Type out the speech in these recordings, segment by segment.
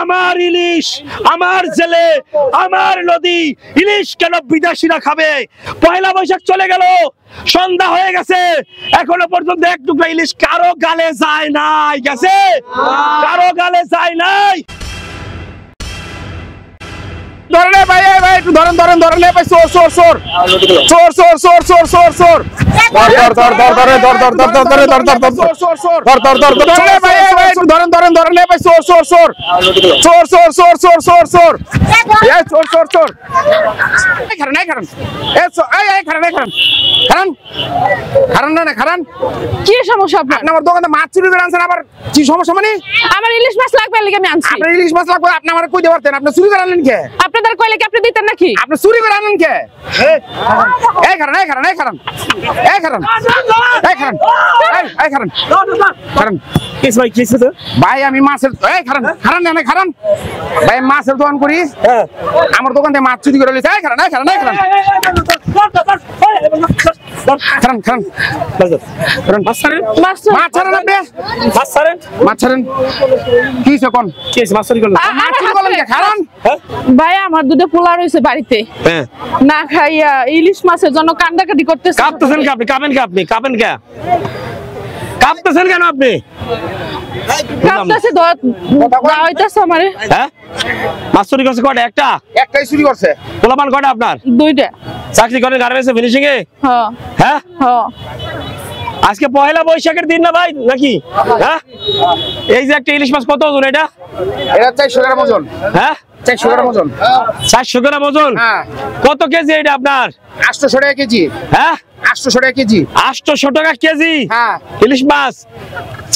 আমার ইলিশ, আমার জেলে, আমার নদী, ইলিশ কেন বিদেশিরা খাবে? পয়লা বৈশাখ চলে গেল, সন্ধ্যা হয়ে গেছে, এখনো পর্যন্ত এক টুকরা ইলিশ কারো গালে যায় নাই। গেছে? কারো গালে যায় নাই। ধরেন ভাই, ভাই একটু ধরেন ধরেন ধরেন ভাই, চোর চোর চোর চোর চোর চোর চোর চোর চোর ধর ধর ধর ধর ধর ধর ধর ধর ধর ধর ধর ধর চোর চোর চোর ধর ধর ধর ধর ধরে ভাই, ভাই একটু ধরেন ধরেন ধরেন ভাই, চোর চোর চোর চোর চোর চোর চোর চোর চোর এই চোর চোর চোর এই খারান এই খারান এই এই খারান এই খারান খারান খারান না খারান। কি সমস্যা আপনার? আপনি আমার দোকানে মাছ চুরি করে আনছেন, আবার কি সমস্যা? মানে আমার ইলিশ মাছ লাগবে লাগি আমি আনছি। আপনার ইলিশ মাছ লাগবে, আপনি আমারে কই দিতে পারতেন? আপনি চুরি করে আনলেন কে? আপনাদের কইলে কি আপনি দিতেন নাকি? আপনি চুরি করে আনলেন কে? এই খারান এই খারান এই খারান এই খারান এই খারান এই খারান খারান কিস ভাই কিস তো ভাই আমি মাছের এই খারান খারান না খারান ভাই মাছের দোকান করি, আমার দোকান থেকে মাছ চুরি করে লইছে। এই খারান এই খারান এই খারান খারান খারান মাছ ছাড়েন মাছ ছাড়েন আপনি মাছ ছাড়েন মাছ ছাড়েন কি হইছে কোন কি হইছে? মাছ চুরি করলেন? মাছ চুরি করলেন কে খারান? ভাই আমার দুটো পোলা রইছে বাড়িতে, না খাইয়া ইলিশ মাছের জন্য কান্দাকাটি করতেছে। কাঁপতেছেন কি আপনি? কাঁপেন কি আপনি? কাঁপেন কে? কাঁপতেছেন কেন আপনি? কাঁপতেছে হইতাছে আমারে। হ্যাঁ মাছ চুরি করছে কয়টা? একটা একটাই চুরি করছে। পোলাপান কয়টা আপনার? দুইটা। চাকরি করেন গার্মেন্টসে ফিনিশিং এ? হ্যাঁ হ্যাঁ হ্যাঁ। আজকে পয়লা বৈশাখের দিন না ভাই নাকি? হ্যাঁ এই যে একটা ইলিশ মাছ কত ওজন এটা? এটা 400 গ্রাম ওজন। হ্যাঁ 400 গ্রাম ওজন। 400 গ্রাম ওজন? হ্যাঁ। কত কেজি এটা আপনার? 800 টাকা কেজি। হ্যাঁ 800 টাকা কেজি। 800 টাকা কেজি? হ্যাঁ। ইলিশ মাছ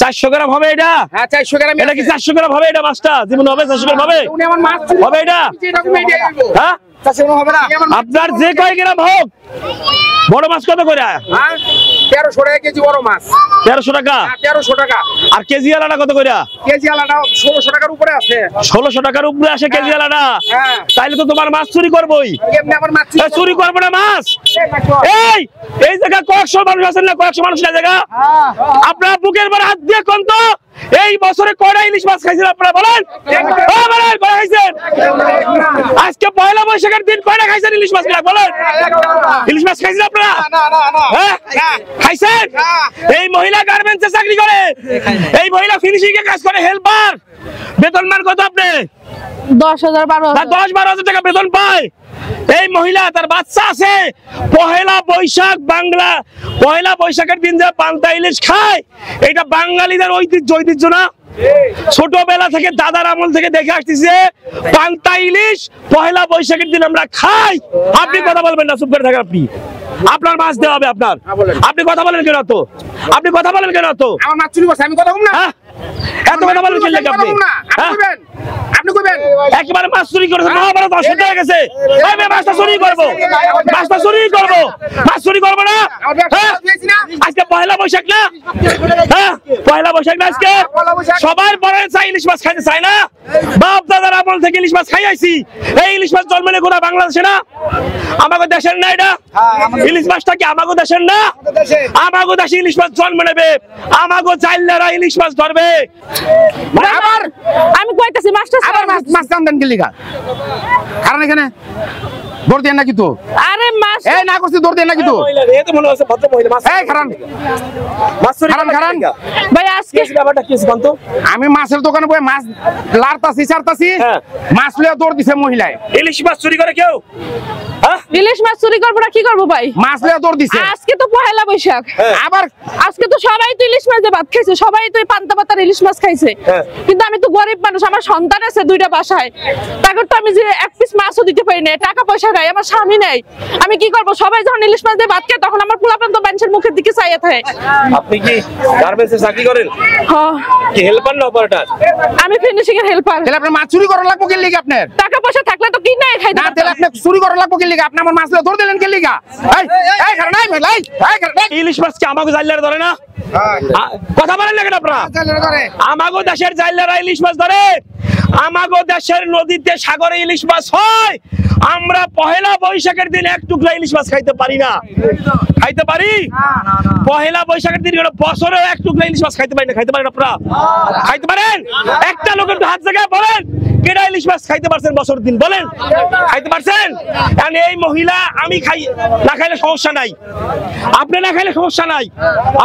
400 গ্রাম হবে এটা? হ্যাঁ 400 গ্রাম। এটা কি 400 গ্রাম হবে এটা? মাছটা জীবন হবে 400 গ্রাম হবে? উনি আমার মাছ হবে এটা? হ্যাঁ 400 গ্রাম হবে না। আপনার যে কয় গ্রাম হোক, বড় মাছ কত করে? 1300 টাকা কেজি বড় মাছ। 1300 টাকা? 1300 টাকা। আর কেজি আলাদা কত করে? কেজি আলাদা 1600 টাকার উপরে আছে। 1600 টাকার উপরে আসে কেজি আলাদা? হ্যাঁ। তাইলে তো তোমার মাছ চুরি করবই। এমনি আমার মাছ চুরি করব না মাছ। এই এই জায়গা কয়েকশো মানুষ আছেন না? কয়েকশো মানুষ না জায়গা? আপনারা বুকের উপর হাত দিয়ে কোন তো এই বছরে কয়টা ইলিশ মাছ খাইছেন আপনারা বলেন? বলেন কয়টা খাইছেন? আজকে পয়লা বৈশাখের দিন কয়টা খাইছেন ইলিশ মাছ বলেন? ইলিশ মাছ খাইছেন আপনারা? হ্যাঁ খাইছেন? এই মহিলা গার্মেন্টসে চাকরি করে, এই মহিলা ফিনিশিং এ কাজ করে, হেল্পার, বেতন মান কত আপনি? 10,000 12,000 10-12,000 টাকা বেতন পায়। এই মহিলা তার বাচ্চা আছে, পহেলা বৈশাখ বাংলা পয়লা বৈশাখের দিন যে পান্তা ইলিশ খায়, এটা বাঙালিদের ঐতিহ্য না? ছোটবেলা থেকে দাদার আমল থেকে দেখে আসতেছে পান্তা ইলিশ পয়লা বৈশাখের দিন আমরা খাই। আপনি কথা বলবেন না, চুপ করে থাকেন আপনি। আপনার মাছ দেওয়া হবে আপনার। আপনি কথা বলেন কেন তো? আপনি কথা বলেন কেন তো? আমার মাছ চুরি করছে, আমি কথা বলবো না? এত কথা বলেন কেন আপনি? আপনি কইবেন একবারে মাছ চুরি করেছেন, মহাভারত অশুদ্ধ হয়ে গেছে। আমি মাছটা চুরি করব, মাছটা চুরি করব, মাছ চুরি করব না? আজকে পয়লা বৈশাখ না? হ্যাঁ পয়লা বৈশাখ না আজকে? সবাই বড় চাই ইলিশ মাছ খাইতে চায় না? বাপ দাদার আমল থেকে ইলিশ মাছ খাই আইছি। এই ইলিশ মাছ জন্ম নেই কোথায়? বাংলাদেশে না? আমাদের দেশের না এটা? ইলিশ মাছটা কি আমাদের দেশের না? আমাদের দেশে ইলিশ মাছ জন্ম নেবে, আমাদের জাইলারা ইলিশ মাছ ধরবে। আবার আমি কইতাছি মাছটা আবার মাছ কান্দেন কি লিগা? কারণ এখানে দৌড় দেন নাকি তো? আরে মাছ এই না করছি দৌড় দেন নাকি তো? এই তো মনে হচ্ছে ভদ্র মহিলা মাছ। এই খারান মাছ চুরি খারান ভাই আজকে ব্যাপারটা কি বলতো? আমি মাছের দোকানে বসে মাছ লাড়তাছি ছাড়তাছি, মাছ লইয়া দৌড় দিছে মহিলায়। ইলিশ মাছ চুরি করে কেউ? ইলিশ মাছ চুরি করব না কি করব ভাই? মাছ লইয়া দৌড় দিছে। আজকে তো পহেলা বৈশাখ, আবার আজকে তো সবাই তো ইলিশ মাছ দিয়ে ভাত খাইছে, সবাই তো পান্তা পাতার ইলিশ মাছ খাইছে, কিন্তু আমি তো গরিব মানুষ, আমার সন্তান আছে 2টা বাসায়, তারপর তো আমি যে এক পিস মাছও দিতে পারি না, টাকা পয়সা নাই, আমার স্বামী নাই, আমি কি করব? সবাই যখন ইলিশ মাছ দিয়ে ভাত খায় তখন আমার পোলাপান তো মানুষের মুখের দিকে চাইয়া থাকে। আপনি কি গার্মেন্টসে চাকরি করেন? হ্যাঁ। কি হেল্পার না অপারেটর? আমি ফিনিশিং এর হেল্পার। তাহলে আপনি মাছ চুরি করা লাগবে কি লিগা? আপনার টাকা পয়সা থাকলে তো কি নাই খাইতে? না তাহলে আপনি চুরি করা লাগবে কি লিগা? আপনি আমার মাছ লইয়া দৌড় দিলেন কি লিগা? এই এই কারণ নাই ভাই, এই কারণ ইলিশ মাছ কি আমাকে জাইলার ধরে না? কথা বলেন না কেন আপনারা? আমাকে দেশের জাইলারা ইলিশ মাছ ধরে, আমাগো দেশের নদীতে সাগরে ইলিশ মাছ হয়, আমরা পহেলা বৈশাখের দিন এক টুকরা ইলিশ মাছ খাইতে পারি না। খাইতে পারি? পহেলা বৈশাখের দিন বছরেও এক টুকরা ইলিশ মাছ খাইতে পারি না। খাইতে পারেন আপনারা? খাইতে পারেন? একটা লোকের হাত জায়গায় বলেন কেডা ইলিশ মাছ খাইতে পারছেন বছর দিন, বলেন খাইতে পারছেন? কারণ এই মহিলা আমি খাই, না খাইলে সমস্যা নাই, আপনি না খাইলে সমস্যা নাই,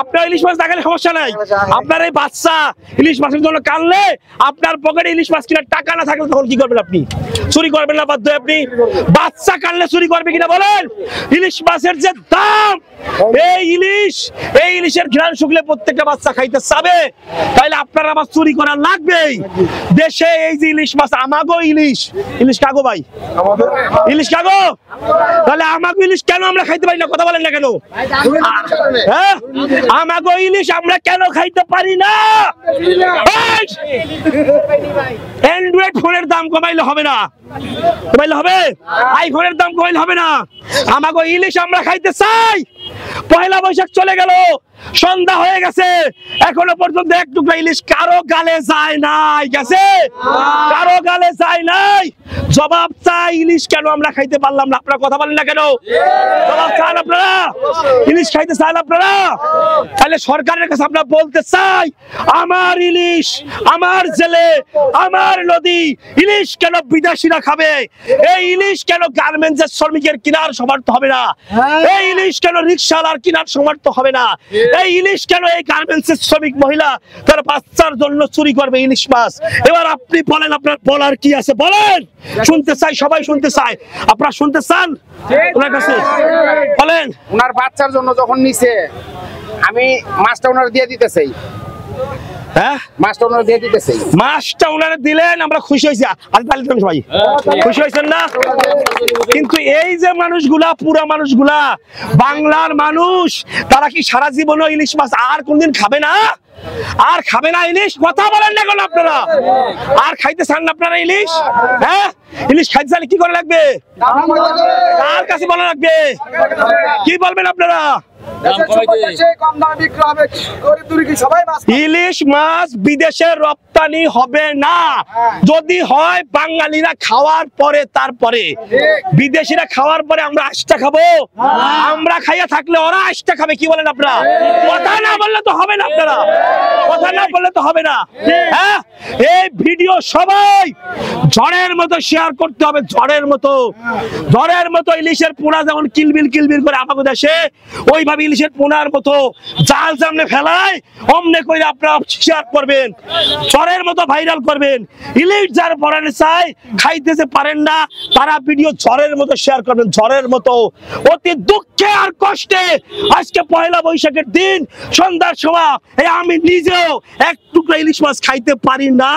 আপনার ইলিশ মাছ না খাইলে সমস্যা নাই। আপনার এই বাচ্চা ইলিশ মাছের জন্য কানলে আপনার পকেটে ইলিশ মাছ কিনার টাকা না থাকলে তখন কি করবেন? আপনি চুরি করবেন না বাধ্য? আপনি বাচ্চা কানলে চুরি করবে কিনা বলেন? ইলিশ মাছের যে দাম, এই ইলিশের ঘ্রাণ শুকলে প্রত্যেকটা বাচ্চা খাইতে চাবে, তাইলে আপনার আবার চুরি করা লাগবেই। দেশে এই যে ইলিশ মাছ, আমাগো ইলিশ কাগো ভাই, ইলিশ কাগো, তাহলে আমাগো ইলিশ কেন আমরা খাইতে পারি না? কথা বলেন না কেন? হ্যাঁ, আমাগো ইলিশ আমরা কেন খাইতে পারি না? অ্যান্ড্রয়েড ফোনের দাম কমাইলে হবে না, কমাইলে হবে? আইফোনের দাম কমাইলে হবে না। আমাগো ইলিশ আমরা খাইতে চাই। পয়লা বৈশাখ চলে গেল, সন্ধ্যা হয়ে গেছে, এখনো পর্যন্ত এক টুকরা ইলিশ কারো গালে যায় নাই। গেছে? কারো গালে যায় নাই। জবাব চাই, ইলিশ কেন আমরা খাইতে পারলাম না? আপনারা কথা বলেন না কেন? জবাব চান আপনারা? ইলিশ খাইতে চান আপনারা? তাহলে সরকারের কাছে আমরা বলতে চাই, আমার ইলিশ, আমার জেলে, আমার নদী, ইলিশ কেন বিদেশিরা খাবে? এই ইলিশ কেন গার্মেন্টসের শ্রমিকের কিনার সমর্থ হবে না? এই ইলিশ কেন রিকশাওয়ালার কিনার সমর্থ হবে না? এই ইলিশ কেন এই গার্মেন্টসের শ্রমিক মহিলা তার বাচ্চার জন্য চুরি করবে ইলিশ মাছ? এবার আপনি বলেন, আপনার বলার কি আছে বলেন? শুনতে চাই, সবাই শুনতে চায়। আপনারা শুনতে চান ওনার কাছে? বলেন। ওনার বাচ্চার জন্য যখন নিছে, আমি মাছটা ওনার দিয়ে দিতে চাই। হ্যাঁ, মাছটা ওনার দিয়ে দিতে চাই। মাছটা ওনারা দিলেন, আমরা খুশি হয়েছি। আর তাহলে সবাই খুশি হয়েছেন না? কিন্তু এই যে মানুষগুলা, পুরা মানুষগুলা, বাংলার মানুষ, তারা কি সারা জীবনও ইলিশ মাছ আর কোনদিন খাবে না? আর খাবে না ইলিশ? কথা বলেন না কেন আপনারা? আর খাইতে চান না আপনারা ইলিশ? হ্যাঁ, ইলিশ খাইতে চাইলে কি করে লাগবে? কার কাছে বলা লাগবে? কি বলবেন আপনারা? ইলিশ মাছ বিদেশে রপ্তানি হবে না। যদি হয় বাঙালিরা খাওয়ার পরে, তারপরে বিদেশিরা খাওয়ার পরে আমরা আশটা খাবো? আমরা খাইয়া থাকলে ওরা আশটা খাবে। কি বলেন আপনারা? কথা না বললে তো হবে না, আপনারা কথা না বললে তো হবে না। হ্যাঁ, এই ভিডিও সবাই ঝড়ের মতো শেয়ার করতে হবে, ঝড়ের মতো। ঝড়ের মতো ইলিশের পোনা যেমন কিলবিল কিলবিল করে আমাদের দেশে, ওইভাবে ইলিশের পোনার মতো জাল সামনে ফেলায় অমনে করে আপনারা শেয়ার করবেন, ঝড়ের মতো ভাইরাল করবেন। ইলিশ যার পরানে চাই, খাইতেছে পারেন না, তারা ভিডিও ঝড়ের মতো শেয়ার করবেন, ঝড়ের মতো। অতি দুঃখে আর কষ্টে আজকে পয়লা বৈশাখের দিন সন্ধ্যার সময় আমি নিজেও এক টুকরা ইলিশ মাছ খাইতে পারি না।